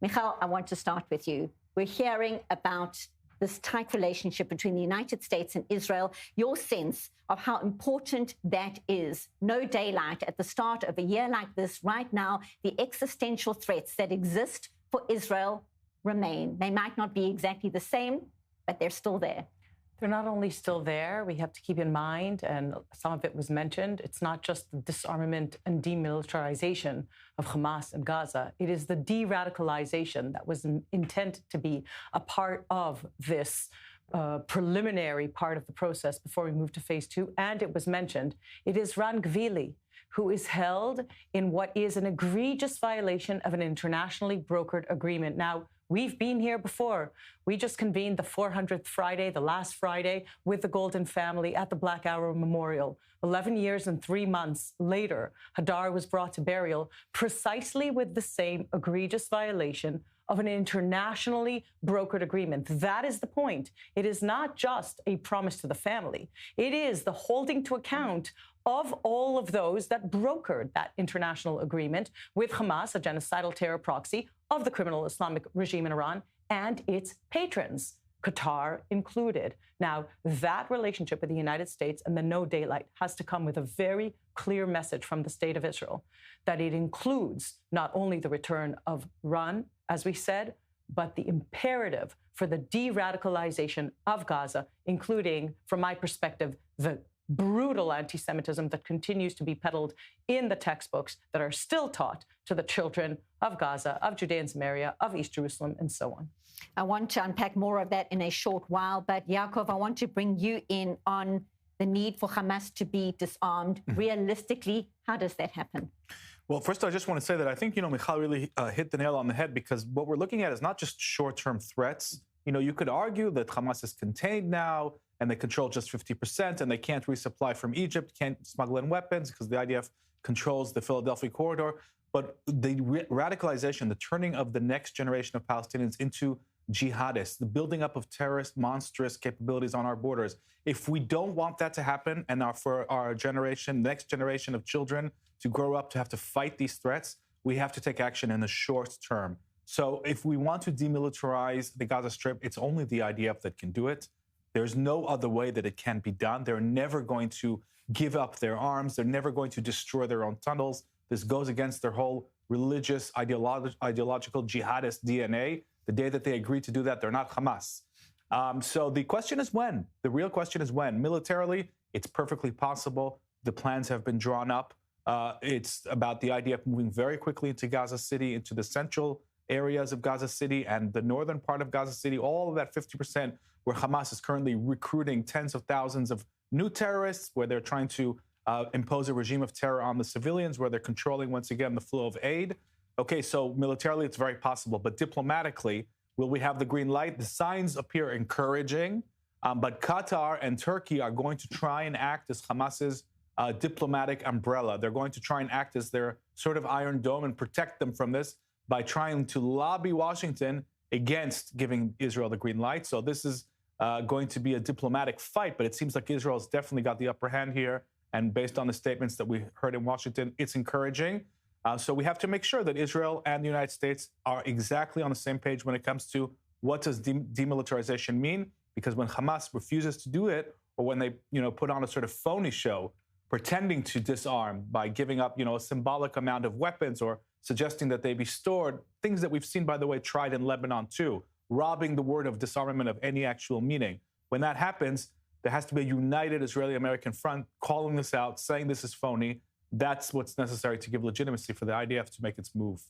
Michal, I want to start with you. We're hearing about this tight relationship between the United States and Israel, your sense of how important that is. No daylight at the start of a year like this. Right now, the existential threats that exist for Israel remain. They might not be exactly the same, but they're still there. They're not only still there, we have to keep in mind, and some of it was mentioned, it's not just the disarmament and demilitarization of Hamas and Gaza. It is the de-radicalization that was intended to be a part of this preliminary part of the process before we move to phase two. And it was mentioned, it is Ran Gvili who is held in what is an egregious violation of an internationally brokered agreement. Now, we've been here before. We just convened the 400th Friday, the last Friday, with the Golden family at the Black Arrow Memorial. 11 years and 3 months later, Hadar was brought to burial precisely with the same egregious violation of an internationally brokered agreement. That is the point. It is not just a promise to the family. It is the holding to account of all of those that brokered that international agreement with Hamas, a genocidal terror proxy of the criminal Islamic regime in Iran, and its patrons, Qatar included. Now, that relationship with the United States and the no daylight has to come with a very clear message from the state of Israel, that it includes not only the return of Ran, as we said, but the imperative for the de-radicalization of Gaza, including, from my perspective, the brutal anti-Semitism that continues to be peddled in the textbooks that are still taught to the children of Gaza, of Judea and Samaria, of East Jerusalem, and so on. I want to unpack more of that in a short while, but Yaakov, I want to bring you in on the need for Hamas to be disarmed. Realistically, how does that happen? Well, first, I just want to say that I think, Michal really hit the nail on the head, because what we're looking at is not just short-term threats. You could argue that Hamas is contained now, and they control just 50%, and they can't resupply from Egypt, can't smuggle in weapons because the IDF controls the Philadelphia corridor. But the radicalization, the turning of the next generation of Palestinians into jihadists, the building up of terrorist, monstrous capabilities on our borders. If we don't want that to happen, and for our generation, next generation of children to grow up to have to fight these threats, we have to take action in the short term. So if we want to demilitarize the Gaza Strip, it's only the IDF that can do it. There's no other way that it can be done. They're never going to give up their arms. They're never going to destroy their own tunnels. This goes against their whole religious, ideological jihadist DNA. The day that they agree to do that, they're not Hamas. So the question is when. The real question is when. Militarily, it's perfectly possible. The plans have been drawn up. It's about the IDF moving very quickly into Gaza City, into the central areas of Gaza City and the northern part of Gaza City, all of that 50% where Hamas is currently recruiting tens of thousands of new terrorists, where they're trying to impose a regime of terror on the civilians, where they're controlling, once again, the flow of aid. Okay, so militarily, it's very possible. But diplomatically, will we have the green light? The signs appear encouraging, but Qatar and Turkey are going to try and act as Hamas's diplomatic umbrella. They're going to try and act as their sort of iron dome and protect them from this by trying to lobby Washington against giving Israel the green light. So this is going to be a diplomatic fight, but it seems like Israel's definitely got the upper hand here. And based on the statements that we heard in Washington, it's encouraging. So we have to make sure that Israel and the United States are exactly on the same page when it comes to what does demilitarization mean? Because when Hamas refuses to do it, or when they put on a sort of phony show, pretending to disarm by giving up a symbolic amount of weapons or suggesting that they be stored, things that we've seen, by the way, tried in Lebanon too, robbing the word of disarmament of any actual meaning. When that happens, there has to be a united Israeli-American front calling this out, saying this is phony. That's what's necessary to give legitimacy for the IDF to make its move.